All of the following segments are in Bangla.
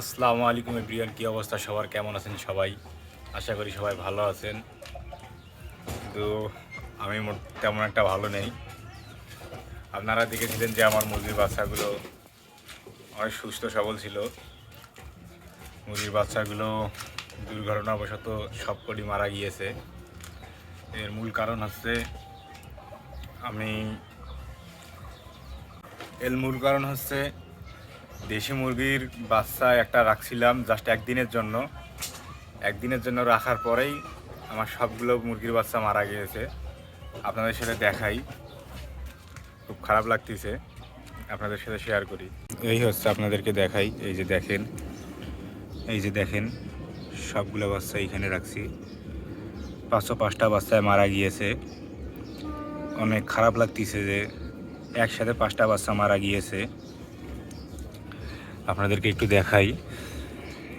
আসসালামু আলাইকুম এভরিওয়ান, কী অবস্থা সবার, কেমন আছেন সবাই? আশা করি সবাই ভালো আছেন। কিন্তু আমি তেমন একটা ভালো নেই। আপনারা দেখেছিলেন যে আমার মুরগির বাচ্চাগুলো অনেক সুস্থ সবল ছিল। মুরগির বাচ্চাগুলো দুর্ঘটনাবশত সবকটি মারা গিয়েছে। এর মূল কারণ হচ্ছে আমি দেশি মুরগির বাচ্চা একটা রাখছিলাম জাস্ট একদিনের জন্য রাখার পরেই আমার সবগুলো মুরগির বাচ্চা মারা গিয়েছে। আপনাদের সাথে দেখাই, খুব খারাপ লাগতেছে, আপনাদের সাথে শেয়ার করি। এই হচ্ছে আপনাদেরকে দেখাই, এই যে দেখেন সবগুলো বাচ্চা এইখানে রাখছি। 505টা বাচ্চায় মারা গিয়েছে। অনেক খারাপ লাগতেছে যে একসাথে 5টা বাচ্চা মারা গিয়েছে। আপনাদেরকে একটু দেখাই,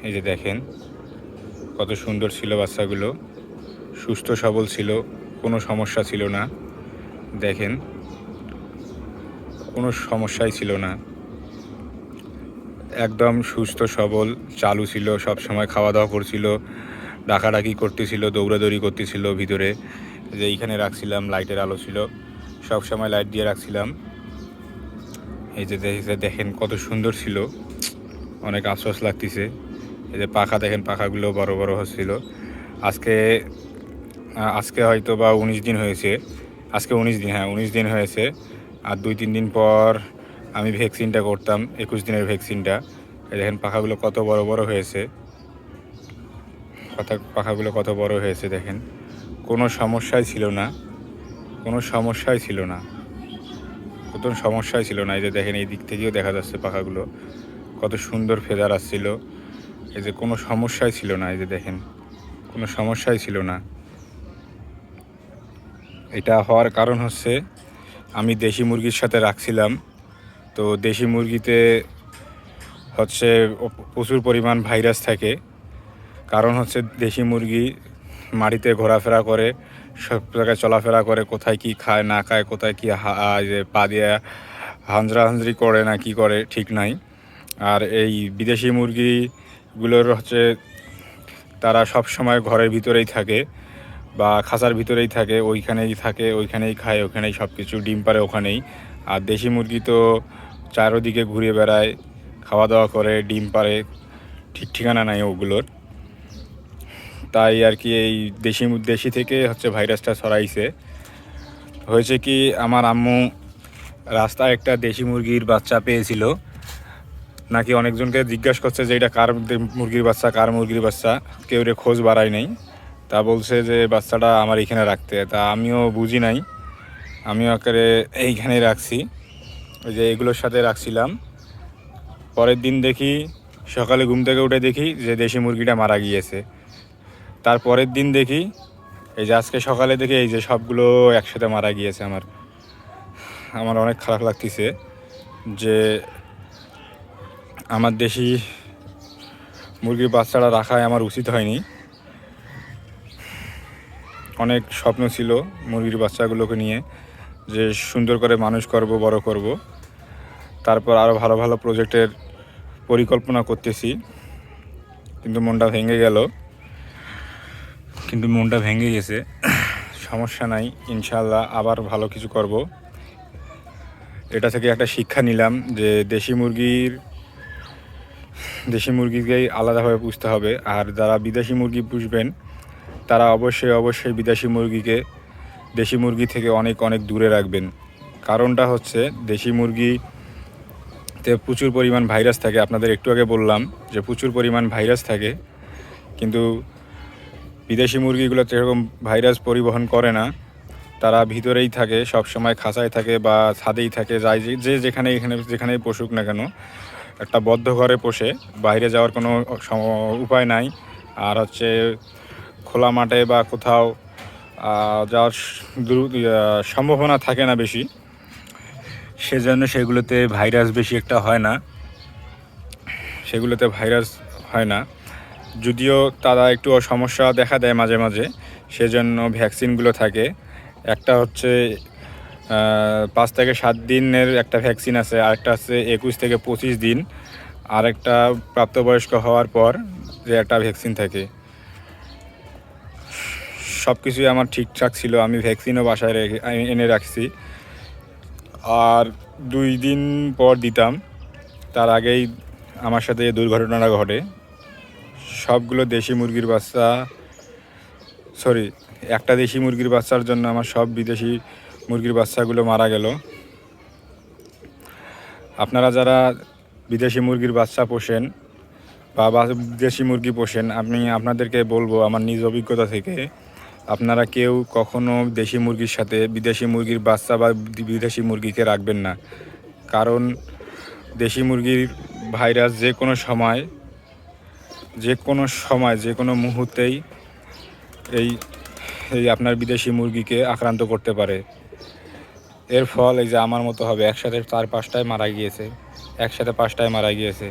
এই যে দেখেন কত সুন্দর ছিল বাচ্চাগুলো, সুস্থ সবল ছিল, কোনো সমস্যা ছিল না। দেখেন কোনো সমস্যাই ছিল না, একদম সুস্থ সবল, চালু ছিল, সব সময় খাওয়া দাওয়া করছিল, ডাকাডাকি করতেছিল, দৌড়াদৌড়ি করতেছিল ভিতরে। যে এইখানে রাখছিলাম, লাইটের আলো ছিল, সব সময় লাইট দিয়ে রাখছিলাম। এই যে দেখেন কত সুন্দর ছিল, অনেক আফসোস লাগতেছে। এই যে পাখা দেখেন, পাখাগুলো বড় বড় হচ্ছিল। আজকে হয়তো বা 19 দিন হয়েছে, আজকে 19 দিন, হ্যাঁ 19 দিন হয়েছে। আর 2-3 দিন পর আমি ভ্যাকসিনটা করতাম, 21 দিনের ভ্যাকসিনটা। এই দেখেন পাখাগুলো কত বড় বড় হয়েছে, পাখাগুলো কত বড় হয়েছে দেখেন। কোনো সমস্যাই ছিল না, কোনো সমস্যাই ছিল না, কোনো সমস্যাই ছিল না। এই যে দেখেন এই দিক থেকেও দেখা যাচ্ছে পাখাগুলো কত সুন্দর ফেদার আসছিল। এই যে কোনো সমস্যাই ছিল না, এই যে দেখেন কোনো সমস্যাই ছিল না। এটা হওয়ার কারণ হচ্ছে আমি দেশি মুরগির সাথে রাখছিলাম। তো দেশি মুরগিতে হচ্ছে প্রচুর পরিমাণ ভাইরাস থাকে। কারণ হচ্ছে দেশি মুরগি মাটিতে ঘোরাফেরা করে, সব জায়গায় চলাফেরা করে, কোথায় কি খায় না খায়, কোথায় কি যে পা দিয়ে হাঞ্জরাহাঞ্জরি করে না কি করে ঠিক নাই। আর এই বিদেশি মুরগিগুলোর হচ্ছে তারা সব সময় ঘরের ভিতরেই থাকে বা খাঁচার ভিতরেই থাকে, ওইখানেই খায়, ওখানেই সব কিছু, ডিম পারে ওখানেই। আর দেশি মুরগি তো চারোদিকে ঘুরে বেড়ায়, খাওয়া দাওয়া করে, ডিম পারে, ঠিক ঠিকানা নাই ওগুলোর। তাই আর কি এই দেশি থেকে হচ্ছে ভাইরাসটা ছড়াইছে। হয়েছে কি, আমার আম্মু রাস্তায় একটা দেশি মুরগির বাচ্চা পেয়েছিল, নাকি অনেকজনকে জিজ্ঞাসা করছে যে এটা কার মুরগির বাচ্চা, কেউ খোঁজ বাড়ায় নেই। তা বলছে যে বাচ্চাটা আমার এখানে রাখতে। তা আমিও বুঝি নাই, আমিও আকারে এইখানেই রাখছি, ওই যে এগুলোর সাথে রাখছিলাম। পরের দিন দেখি, সকালে ঘুম থেকে উঠে দেখি যে দেশি মুরগিটা মারা গিয়েছে। তার পরের দিন দেখি, এই যে আজকে সকালে দেখি এই যে সবগুলো একসাথে মারা গিয়েছে। আমার অনেক খারাপ লাগতেছে যে আমার দেশি মুরগির বাচ্চাটা রাখাই আমার উচিত হয়নি। অনেক স্বপ্ন ছিল মুরগির বাচ্চাগুলোকে নিয়ে, যে সুন্দর করে মানুষ করব, বড় করব, তারপর আরও ভালো ভালো প্রজেক্টের পরিকল্পনা করতেছি। কিন্তু মনটা ভেঙে গেছে। সমস্যা নাই, ইনশাল্লাহ আবার ভালো কিছু করব। এটা থেকে একটা শিক্ষা নিলাম যে দেশি মুরগিকেই আলাদাভাবে পুষতে হবে। আর যারা বিদেশি মুরগি পুষবেন তারা অবশ্যই দেশি মুরগি থেকে অনেক অনেক দূরে রাখবেন। কারণটা হচ্ছে দেশি মুরগিতে প্রচুর পরিমাণ ভাইরাস থাকে। আপনাদের একটু আগে বললাম যে প্রচুর পরিমাণ ভাইরাস থাকে, কিন্তু বিদেশি মুরগিগুলো সেরকম ভাইরাস পরিবহন করে না। তারা ভিতরেই থাকে, সব সময় খাঁচায় থাকে বা ছাদেই থাকে, যেখানেই পশুক না কেন, একটা বদ্ধ ঘরে পোষে, বাইরে যাওয়ার কোনো উপায় নাই। আর হচ্ছে খোলা মাঠে বা কোথাও যাওয়ার সম্ভাবনা থাকে না বেশি, সেজন্য সেগুলোতে ভাইরাস বেশি একটা হয় না। যদিও তারা একটু সমস্যা দেখা দেয় মাঝে মাঝে, সেজন্য ভ্যাকসিনগুলো থাকে। একটা হচ্ছে 5 থেকে 7 দিনের একটা ভ্যাকসিন আছে, আরেকটা আছে 21 থেকে 25 দিন, আর একটা প্রাপ্তবয়স্ক হওয়ার পর যে একটা ভ্যাকসিন থাকে। সব কিছুই আমার ঠিকঠাক ছিল, আমি ভ্যাকসিনও বাসায় এনে রাখছি। আর 2 দিন পর দিতাম, তার আগেই আমার সাথে এই দুর্ঘটনাটা ঘটে। সবগুলো দেশি মুরগির বাচ্চা, সরি, একটা দেশি মুরগির বাচ্চার জন্য আমার সব বিদেশি মুরগির বাচ্চাগুলো মারা গেল। আপনারা যারা বিদেশি মুরগির বাচ্চা পোষেন বা দেশি মুরগি পোষেন, আমি আপনাদেরকে বলবো আমার নিজ অভিজ্ঞতা থেকে, আপনারা কেউ কখনো দেশি মুরগির সাথে বিদেশি মুরগির বাচ্চা বা বিদেশি মুরগিকে রাখবেন না। কারণ দেশি মুরগির ভাইরাস যে কোনো সময় যে কোনো মুহূর্তেই এই এই আপনার বিদেশি মুরগিকে আক্রান্ত করতে পারে। এর ফল এই যে আমার মতো হবে, একসাথে 4-5টায় মারা গিয়েছে, একসাথে 5টায় মারা গিয়েছে।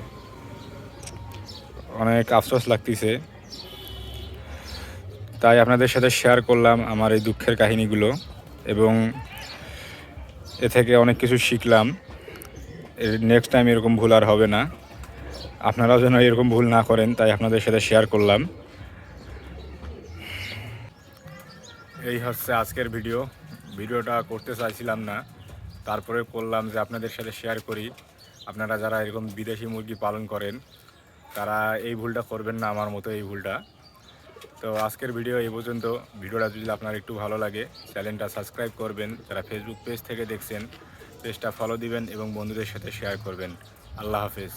অনেক আফসোস লাগতেছে। তাই আপনাদের সাথে শেয়ার করলাম আমার এই দুঃখের কাহিনীগুলো, এবং এ থেকে অনেক কিছু শিখলাম। নেক্সট টাইম এরকম ভুল আর হবে না, আপনারাও যেন এরকম ভুল না করেন, তাই আপনাদের সাথে শেয়ার করলাম। এই হচ্ছে আজকের ভিডিওটা করতে চাইছিলাম না, তারপরে করলাম যে আপনাদের সাথে শেয়ার করি। আপনারা যারা এরকম বিদেশি মুরগি পালন করেন তারা এই ভুলটা করবেন না, আমার মতো এই ভুলটা। তো আজকের ভিডিও এই পর্যন্ত। ভিডিওটা যদি আপনার একটু ভালো লাগে চ্যানেলটা সাবস্ক্রাইব করবেন, যারা ফেসবুক পেজ থেকে দেখছেন পেজটা ফলো দিবেন এবং বন্ধুদের সাথে শেয়ার করবেন। আল্লাহ হাফেজ।